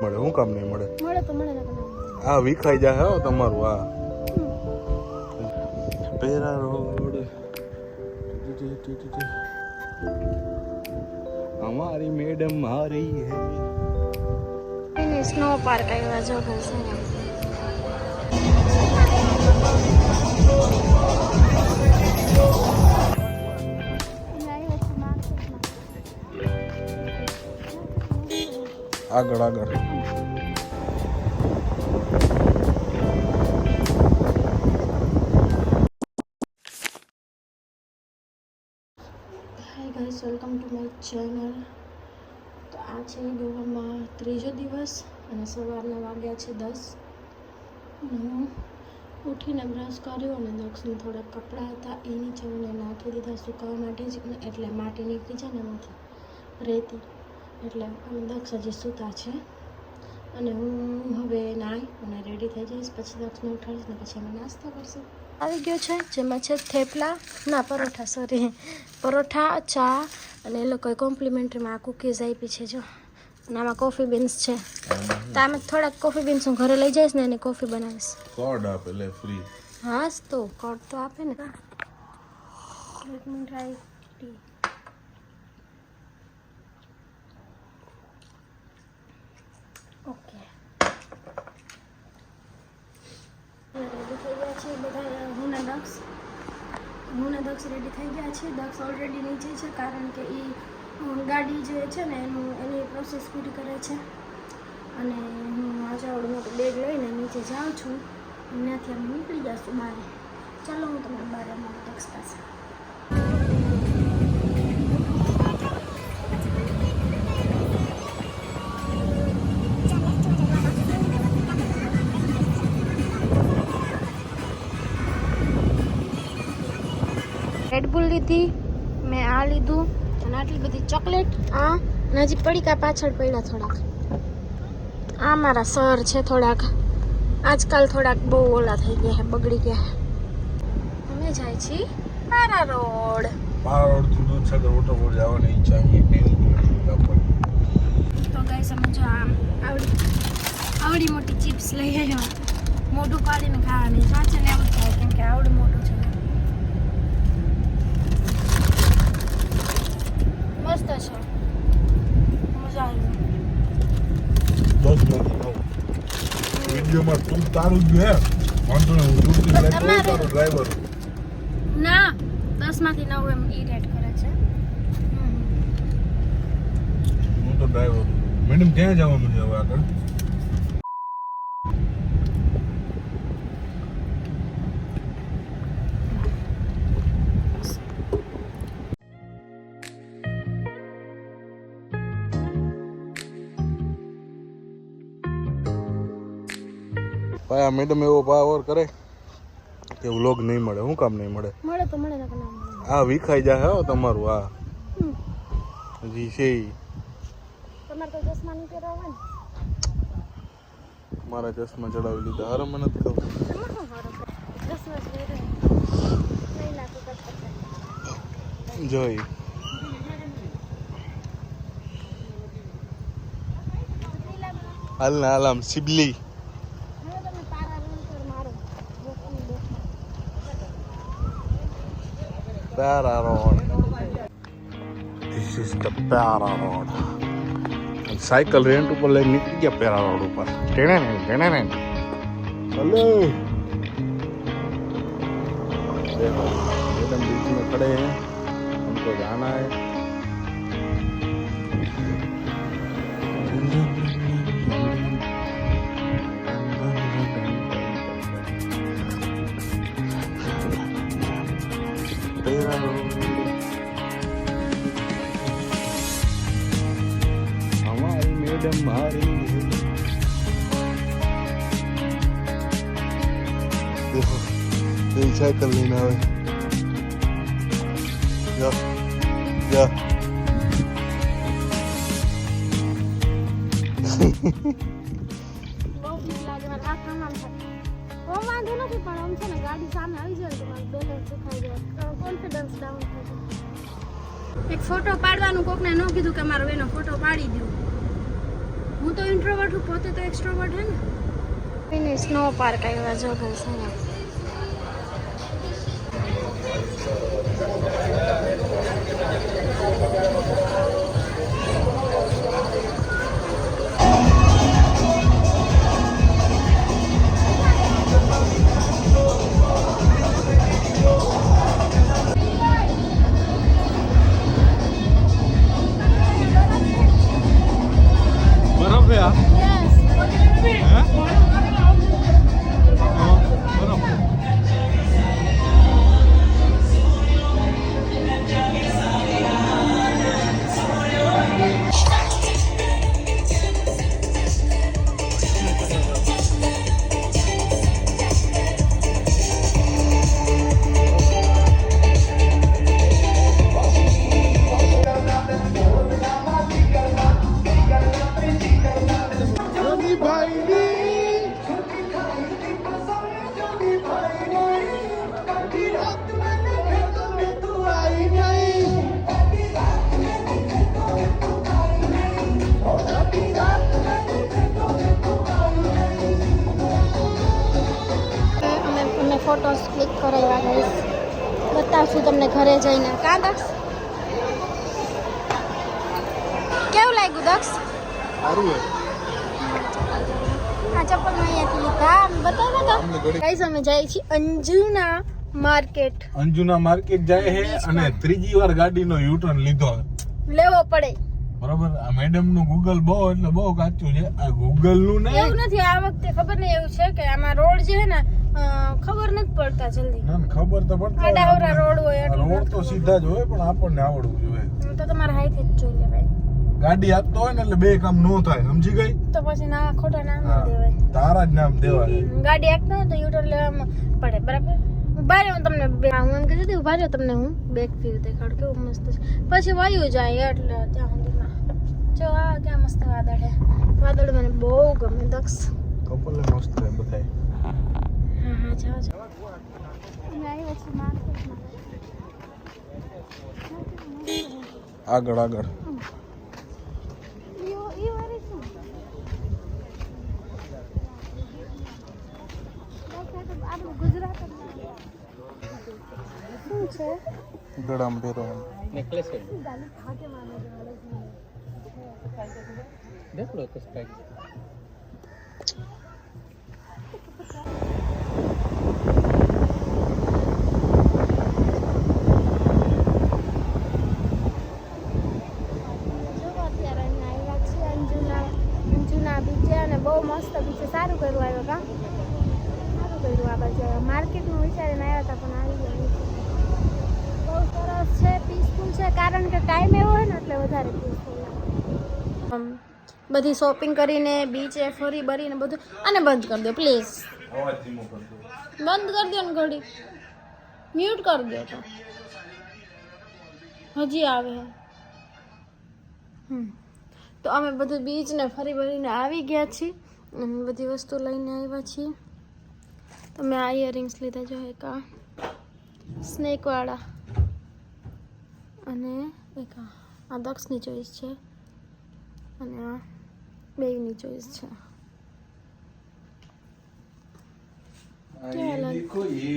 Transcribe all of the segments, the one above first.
મળે, શું કામ નહીં મળે? મળે તો મળે ને. આ વિખાઈ જાય હો તમારું. આ પેરા રોડ हमारी मैडम आ रही है. स्नो पार्क આવ્યા જો ઘસે આગળ આગળ guys, welcome to my channel. તો આ છે ગોવામાં ત્રીજો દિવસ અને સવારના વાગ્યા છે 10. હું ઉઠીને બ્રશ કર્યો અને દક્ષિણ થોડાક કપડાં હતા એ નીચે મને નાખી દીધા સુકાવા માટે જ, એટલે માટી નીકળી જાય ને એમાંથી રેતી, એટલે અમે દક્ષ હજી સૂતા છે. અને હું હવે નાહી અને રેડી થઈ જઈશ, પછી દક્ષને ઉઠાડીશ ને પછી અમે નાસ્તો કરશું. આવી ગયો છે જેમાં છે થેપલા, ના પરોઠા, સોરી પરોઠા, ચા અને એ લોકોએ કોમ્પ્લિમેન્ટરીમાં આ કૂકીઝ આપી છે જો. અને આમાં કોફી બીન્સ છે, તો આમે થોડાક કોફી બીન્સ હું ઘરે લઈ જઈશ ને એને કોફી બનાવીશ. કોડ આપે લે ફ્રી. હા તો કોડ તો આપે ને. Let me try T. Okay, ready થઈ ગયા છે બધા. હું ને દક્ષ રેડી થઈ ગયા છે. દક્ષ ઓલરેડી નીચે છે કારણ કે એ ગાડી જે છે ને એની પ્રોસેસ પૂરી કરે છે. અને હું આજે આવડું મોટું બેગ લઈને નીચે જાઉં છું. ત્યાંથી અમે નીકળી જઈશું બહાર. ચાલો હું તમને બહાર અમારા દક્ષ પાસે. રેડબુલ લીધી, મેં આ લીધું અને આટલી બધી ચોકલેટ. આ હજી પડીકા પાછળ પડ્યા થોડાક. આ મારા સર છે થોડાક, આજકાલ થોડાક બહુ ઓલા થઈ ગયા છે, બગડી ગયા. અમે જાય છીએ પારા રોડ. પારા રોડ થી દૂધ સાગર વોટરફોલ જવાની ઈચ્છા છે. તો ગાઈસ અમે જો આવડી મોટી ચિપ્સ લઈ આવ્યા. મોઢું પાડીને ખાવાની સાચે ને એવું થાય કેમ કે આવડું મોટું છે. મસ્ત છે, મજા આવી. 10 માંથી 9 વિડિયોમાં તું તારું જ હે વાંધો નહીં. હું તું તારો ડ્રાઈવર ના 10 માંથી 9 એમ ઈ રેટ કરે છે. હું તો ડ્રાઈવર. મેડમ ક્યાં જવાનું છે હવે આગળ? ભાઈ આ મેડમ એવો પાવર કરે કે વ્લોગ નહીં મળે, શું કામ નહીં મળે? મળે તો મળે ને. આ વિખાઈ જાય હો તમારું. આ હજી છે તમારે તો ચશ્મા નહીં પહેરવા ને. મારા ચશ્મા ચડાવી લીધા. હારે મને નથી ખબર. ચશ્મા પહેરે નહીં લાગતું કરતા જોઈ હાલ ને હાલ આમ સિબલી. Para Road. This is the Para Road. Cycle rent ऊपर ले निकल गया पैरा रोड ऊपर. टेने नहीं. चलो. देखो एकदम बीच में खड़े हैं. हमको जाना है. हमारी मैडम आ रही है. देखो ये साइकिल लेना है. जा બહુ બીક લાગે મને. આ કામ થાય બહુ વાંધો નથી, પણ આમ છે ને ગાડી સામે આવી જાય તો મારું બેલેન્સ સુખાઈ જાય, કોન્ફિડન્સ ડાઉન થઈ જાય. એક ફોટો પાડવાનું કોકને ન કીધું કે મારો એનો ફોટો પાડી દઉં. હું તો ઇન્ટ્રોવર્ટ હું, પોતે તો એક્સ્ટ્રોવર્ટ હે ને. એને સ્નો પાર્ક આવ્યા જો ગઈશ અહીંયા. બરફ હે આ? હે? ફોટોસ ક્લિક કરાવ્યા ગઈશ. બતાવશું તમને ઘરે જઈને. કાં દક્ષ કેવું લાગ્યું દક્ષ? સારું હે. આ ચપ્પલ મેં અહીંયાથી લીધા. બતાવ્યા તો ગાઈસ અમે જઈએ છીએ અંજુના માર્કેટ. અંજુના માર્કેટ જાય છે અને ત્રીજી વાર ગાડીનો યુટર્ન લીધો લેવો પડે. બરોબર. આ મેડમ નું ગૂગલ બહુ એટલે બહુ કાચું છે. આ ગૂગલ નું નહીં, એવું નથી. આ વખતે ખબર નહીં એવું છે કે આમાં રોડ જે છે ને ખબર નથી પડતા જલ્દી. ના ખબર તો પડતા આડાવરા રોડ હોય એટલે રોડ તો સીધા જ હોય પણ આપણને આવડવું જોઈએ. તો તમારે હાઈથી જ જોઈ લેવાય. ગાડી આપતો હોય ને એટલે બે કામ નો થાય, સમજી ગઈ? તો પછી ના ખોટા નામ ન દેવાય. તારા જ નામ દેવાય. ગાડી આપતો હોય તો યુટર્ન લેવામાં પડે. બરાબર. બારે હું તમને હું એમ કીધું હતું બારે તમને હું બેક વ્યૂ દેખાડ કેવું મસ્ત છે. પછી વાયુ જાય એટલે ત્યાં સુધીમાં જો આ ક્યાં મસ્ત વાદળ છે. વાદળ મને બહુ ગમે દક્ષ. કપલ મસ્ત છે બધાય. હા હા જાઓ જાઓ. અમે આવ્યા છીએ માર્કેટમાં. આગળ આગળ ઈ વારી શું? આપણું ગુજરાત શું છે? ગળામાં પહેરવાનું नेकलेस है ગાલી ખાકે માને देख लो कुछ पैक અંજુના બીચે અને બહુ મસ્ત બીચે. સારું કર્યું આવ્યો કામ. સારું કર્યું. આ બાજુ માર્કેટનું વિચારીને આવ્યા હતા પણ આવી ગયા. બહુ સરસ છે, પીસફુલ છે. કારણ કે ટાઈમ એવો હોય ને એટલે વધારે પીસફુલ. બધી શોપિંગ કરીને બીચે ફરી બરીને બધું. અને બંધ કરી દો પ્લીઝ. અવાજ ધીમો કરી દો. બંધ કરી દો ને ઘડી. મ્યુટ કરી દો તો હજી આવે. તો અમે બધું બીચને ફરી ભરીને આવી ગયા છીએ અને બધી વસ્તુ લઈને આવ્યા છીએ. તો મેં આ ઇયરિંગ્સ લીધા જો એક આ સ્નેકવાળા અને એક આ દક્ષની ચોઈસ છે અને આ બેયની ચોઈસ છે. ये देखो ये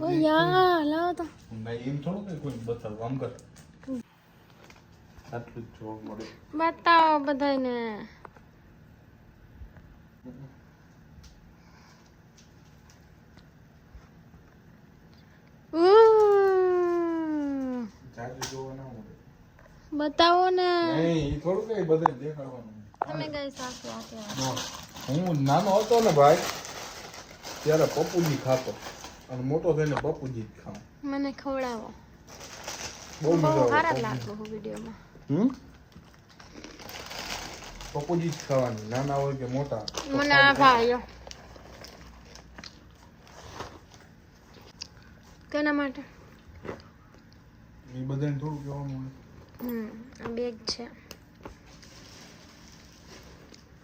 ઓ યાર લાવો તો. નહીં એમ થોડું કે કોઈ બતાવ આમ કર. આટલું જ જોવા મળે. બતાવો બધાને. જાજુ જોવા ના મળે. બતાવો ને. નહીં એ થોડું કઈ બધે દેખાડવાનું. તમે ગઈ સાસુ આપે. હું નાનો હતો ને ભાઈ ત્યારે પપ્પુજી ખાતો અને મોટો થઈને પપ્પુજી જ ખાવ. મને ખવડાવો. બહુ મજા બહુ આવે. સારા લાગો વિડીયોમાં. પપ્પુજી જ ખાવાની, નાના હોય કે મોટા. મને આ ભાઈઓ તેના માટે એ બધાને થોડું કહેવાનું હોય. આ બેગ છે.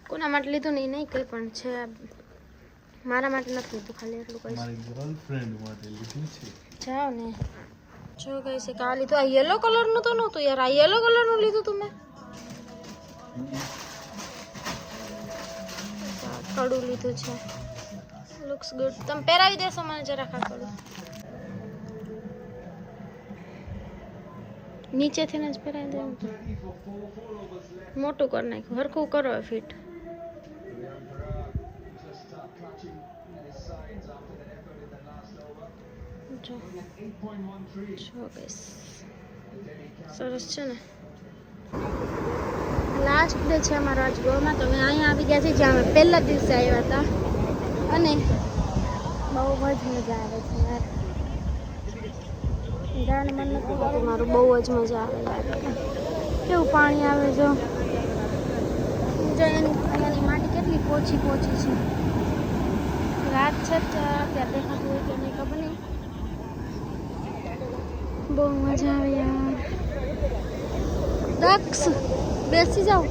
કોના માટે લીધું ને એ નહીં કંઈ પણ છે. મારા માટે નથી લીધું, ખાલી એટલું કહીશ. મારી ગર્લફ્રેન્ડ માટે લીધું છે. જાઓ ને જો કઈ છે કા લીધું. આ યલો કલરનું તો નહોતું યાર. આ યલો કલરનું લીધું તું મેં. કડું લીધું છે. Looks good. તમે પહેરાવી દેશો મને જરાક આ કડું? નીચેથી જ પહેરાવી દે. મોટું કરી નાખ્યું. હરખું કરો ફિટ. જો ગાઈસ સરસ છે ને. લાસ્ટ ડે છે અમારો આજ ગોવામાં. તો અમે અહીંયા આવી ગયા છીએ જ્યાં અમે પહેલા દિવસે આવ્યા હતા અને બહુ જ મજા આવે છે યાર. જવાનું મન નથી થતું મારું. બહુ જ મજા આવે યાર. કેવું પાણી આવે જો. અહીંયાની માટી કેટલી પોચી છે. રાત છે ત્યાં દેખાતું હોય કે નહીં ખબર નહીં. બહુ મજા આવે યાર. દક્ષ બેસી જાઓ.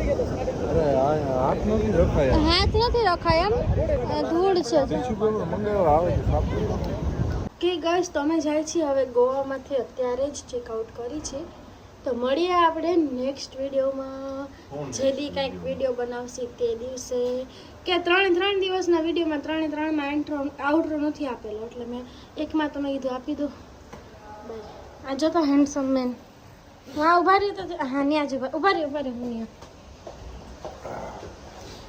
હાથ નથી રખાય. હાથ નથી રખાય એમ. ધૂળ છે કે ગાઈસ. તમે જાય છીએ હવે ગોવામાંથી અત્યારે જ ચેકઆઉટ કરી છે. તો મળીએ આપણે નેક્સ્ટ વિડીયોમાં. જે દી કંઈક વિડીયો બનાવશે તે દિવસે કે 3 દિવસના વિડીયોમાં 3માં આઉટરો નથી આપેલો એટલે મેં એકમાં તમે કીધું આપી દો. આ જો તો હેન્ડસમ મેન. હા ઉભા રહ્યો તો. હા ન્યા જ ઉભા રહ્યો હું ન્યા.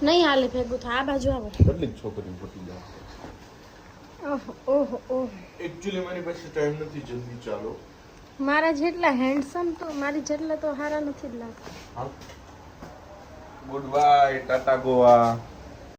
નહીં હાલે ભેગું થાય. આ બાજુ આવે. કેટલીક છોકરી પટી જાય. ઓહો ઓહો. એકચ્યુઅલી મારી પાસે ટાઈમ નથી. જલ્દી ચાલો. મારા જેટલા હેન્ડસમ તો મારી જેટલા તો હારા નથી જ લાગતા. Good bye. ટાટા ગોવા.